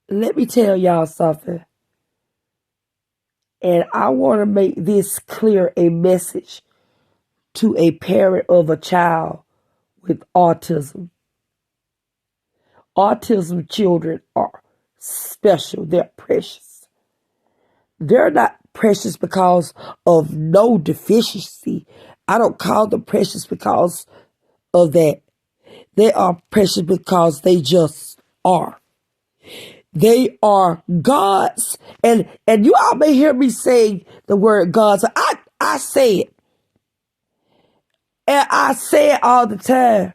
Let me tell y'all something. And I want to make this clear, a message to a parent of a child with autism. Autism children are special. They're precious. They're not precious because of no deficiency. I don't call them precious because of that. They are precious because they just are. They are God's, and you all may hear me say the word God. So I say it, and I say it all the time.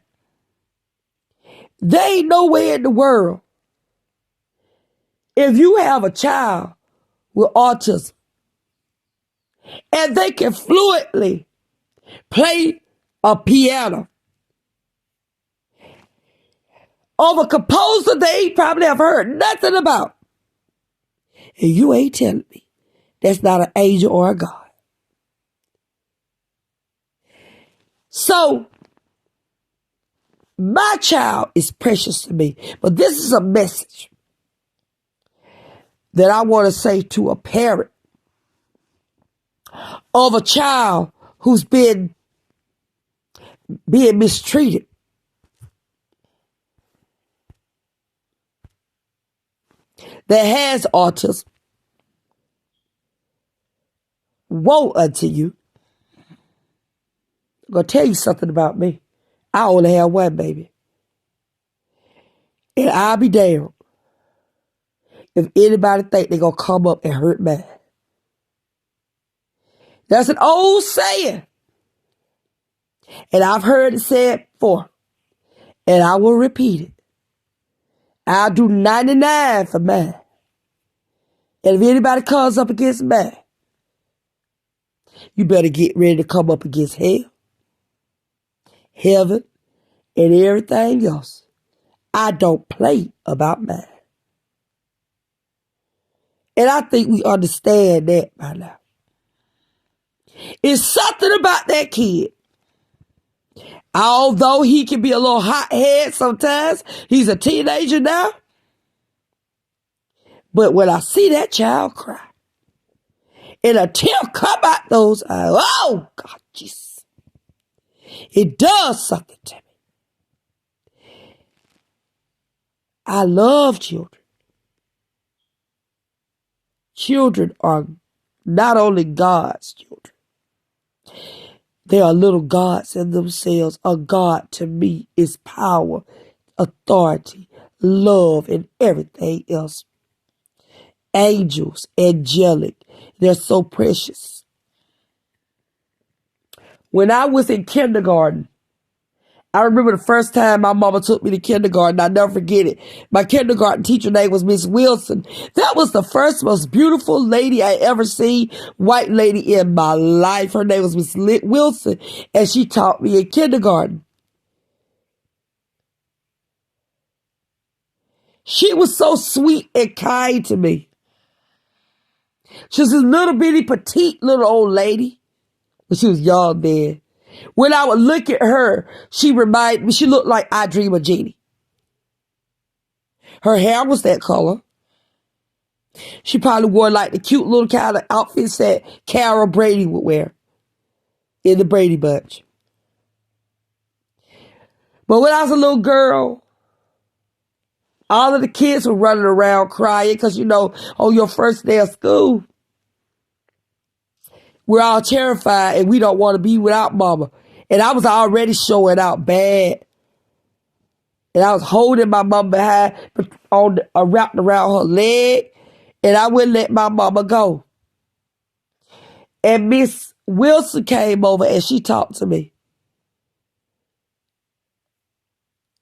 They ain't nowhere in the world. If you have a child with autism and they can fluently play a piano of a composer they probably have heard nothing about, and you ain't telling me that's not an angel or a God. So my child is precious to me, but this is a message that I want to say to a parent of a child who's being mistreated. That has autism. Woe unto you. I'm going to tell you something about me. I only have one baby. And I'll be damned if anybody think they're going to come up and hurt mine. That's an old saying. And I've heard it said before. And I will repeat it. I'll do 99 for mine. And if anybody comes up against mine, you better get ready to come up against hell, heaven, and everything else. I don't play about mine. And I think we understand that by now. It's something about that kid. Although he can be a little hot-head sometimes, he's a teenager now. But when I see that child cry, and a tear come out those eyes, oh, God, Jesus. It does something to me. I love children. Children are not only God's children. They are little gods in themselves. A God to me is power, authority, love, and everything else. Angels, angelic. They're so precious. When I was in kindergarten, I remember the first time my mama took me to kindergarten. I'll never forget it. My kindergarten teacher name was Miss Wilson. That was the first most beautiful lady I ever seen, white lady in my life. Her name was Miss Wilson, and she taught me in kindergarten. She was so sweet and kind to me. She was this little bitty, petite little old lady, but she was young then. When I would look at her, she reminded me, she looked like I Dream of Jeannie. Her hair was that color. She probably wore like the cute little kind of outfits that Carol Brady would wear in the Brady Bunch. But when I was a little girl, all of the kids were running around crying because, you know, on your first day of school, we're all terrified and we don't want to be without mama. And I was already showing out bad. And I was holding my mama behind, wrapped around her leg. And I wouldn't let my mama go. And Miss Wilson came over and she talked to me.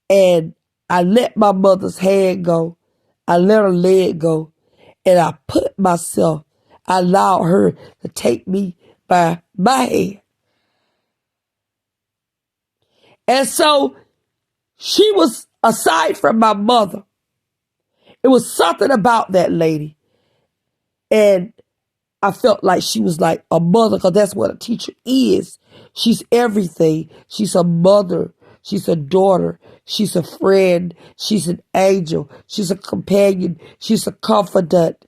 And I let my mother's hand go. I let her leg go. And I allowed her to take me by my hand. And so she was, aside from my mother, it was something about that lady. And I felt like she was like a mother, because that's what a teacher is. She's everything. She's a mother. She's a daughter. She's a friend. She's an angel. She's a companion. She's a confidant.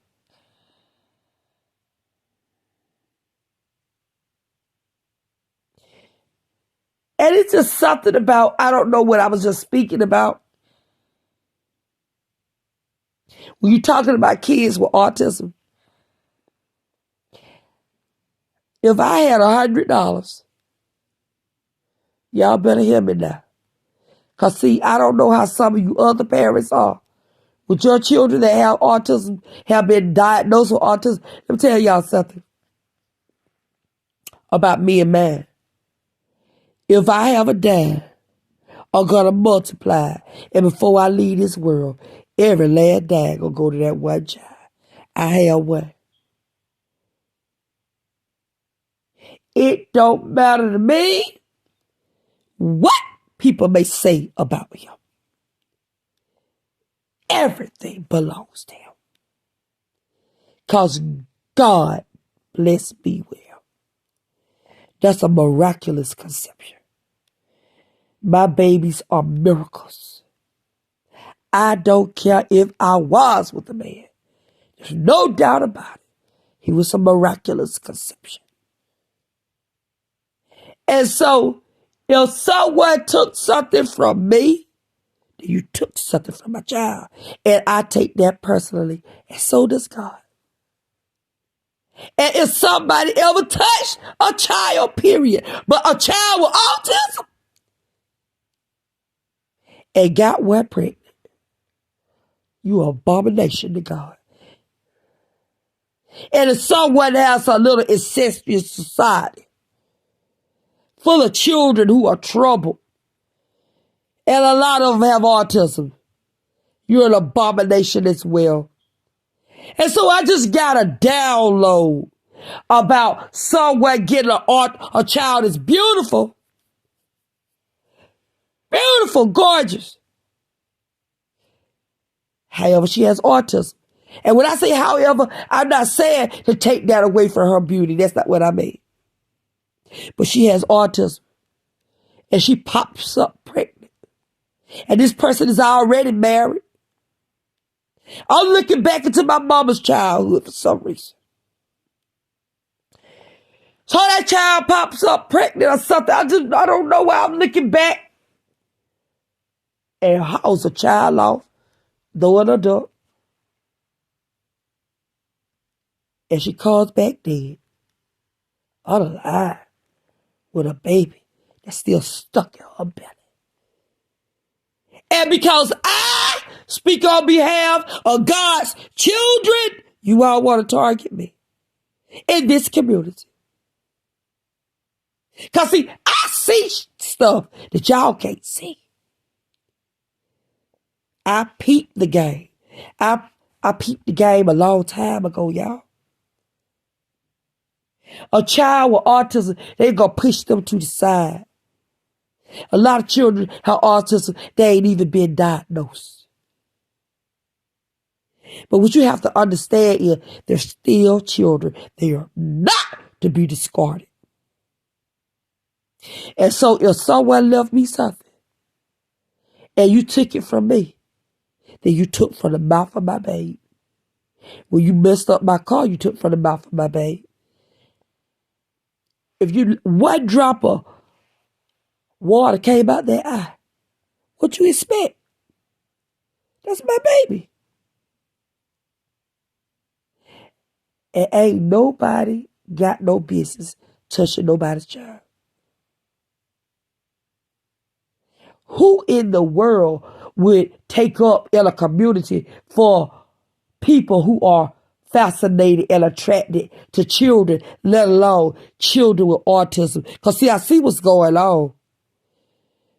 And it's just something about, I don't know what I was just speaking about. When you're talking about kids with autism, if I had $100, y'all better hear me now. Because see, I don't know how some of you other parents are. With your children that have autism, have been diagnosed with autism. Let me tell y'all something about me and mine. If I have a dime, I'm going to multiply. And before I leave this world, every last dime going to go to that one child. I have one. It don't matter to me what people may say about him. Everything belongs to him. Because God bless me well. That's a miraculous conception. My babies are miracles. I don't care if I was with a man. There's no doubt about it. He was a miraculous conception. And so, if someone took something from me, then you took something from my child. And I take that personally. And so does God. And if somebody ever touched a child, period, but a child with autism, and got one pregnant, you are abomination to God. And if someone has a little incestuous society full of children who are troubled, and a lot of them have autism, you're an abomination as well. And so I just got a download about someone getting a child is beautiful, beautiful, gorgeous. However, she has autism. And when I say however, I'm not saying to take that away from her beauty. That's not what I mean. But she has autism. And she pops up pregnant. And this person is already married. I'm looking back into my mama's childhood for some reason. So that child pops up pregnant or something. I don't know why I'm looking back. And hauls a child off, though an adult. And she calls back dead. Alive. With a baby that's still stuck in her belly. And because I speak on behalf of God's children, you all want to target me in this community. Because see, I see stuff that y'all can't see. I peeped the game. I peeped the game a long time ago, y'all. A child with autism, they gonna push them to the side. A lot of children have autism, they ain't even been diagnosed. But what you have to understand is they're still children. They are not to be discarded. And so if someone left me something and you took it from me, then you took from the mouth of my babe. When you messed up my car, you took from the mouth of my babe. If one drop of water came out their eye, what you expect? That's my baby. And ain't nobody got no business touching nobody's child. Who in the world would take up in a community for people who are fascinated and attracted to children, let alone children with autism? Because see, I see what's going on.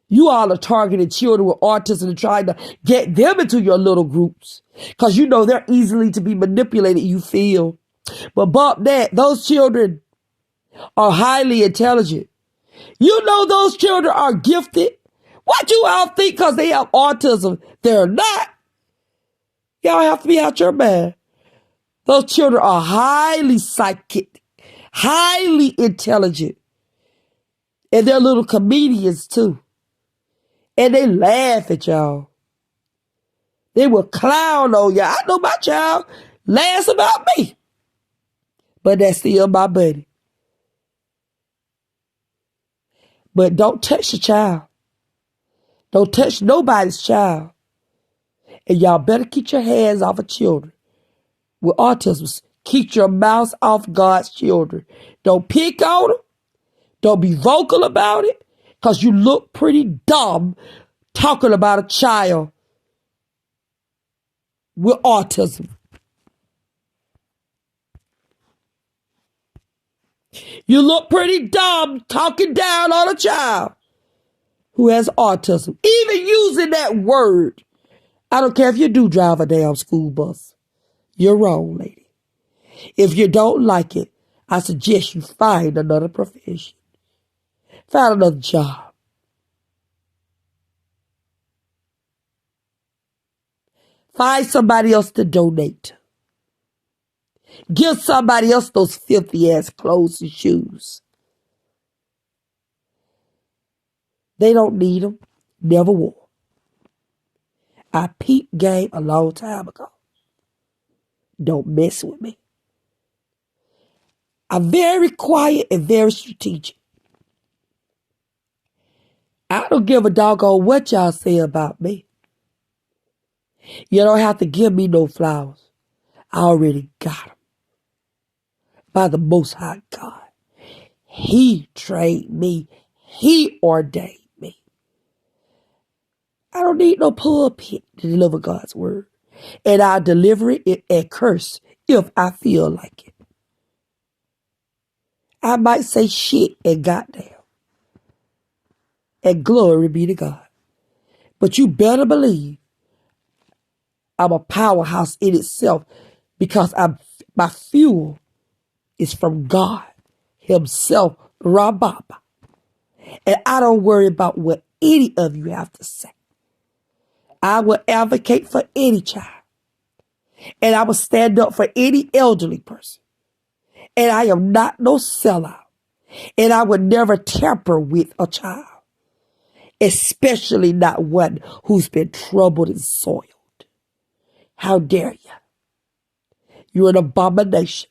You all are targeting children with autism and trying to get them into your little groups. Because you know they're easily to be manipulated, you feel. But bump that, those children are highly intelligent. You know those children are gifted. What you all think because they have autism, they're not. Y'all have to be out your mind. Those children are highly psychic, highly intelligent. And they're little comedians too. And they laugh at y'all. They will clown on y'all. I know my child laughs about me. But that's still my buddy. But don't touch the child. Don't touch nobody's child. And y'all better keep your hands off of children with autism. Keep your mouth off God's children. Don't pick on them. Don't be vocal about it. Because you look pretty dumb talking about a child with autism. You look pretty dumb talking down on a child who has autism. Even using that word. I don't care if you do drive a damn school bus. You're wrong, lady. If you don't like it, I suggest you find another profession. Find another job. Find somebody else to donate. Give somebody else those filthy ass clothes and shoes. They don't need them. Never will. I peeped game a long time ago. Don't mess with me. I'm very quiet and very strategic. I don't give a doggone what y'all say about me. You don't have to give me no flowers. I already got them. By the Most High God. He trained me. He ordained me. I don't need no pulpit to deliver God's word. And I'll deliver it and curse if I feel like it. I might say shit and goddamn. And glory be to God. But you better believe I'm a powerhouse in itself because my fuel is from God himself, Rababa. And I don't worry about what any of you have to say. I will advocate for any child. And I will stand up for any elderly person. And I am not no sellout. And I would never tamper with a child. Especially not one who's been troubled and soiled. How dare you? You're an abomination.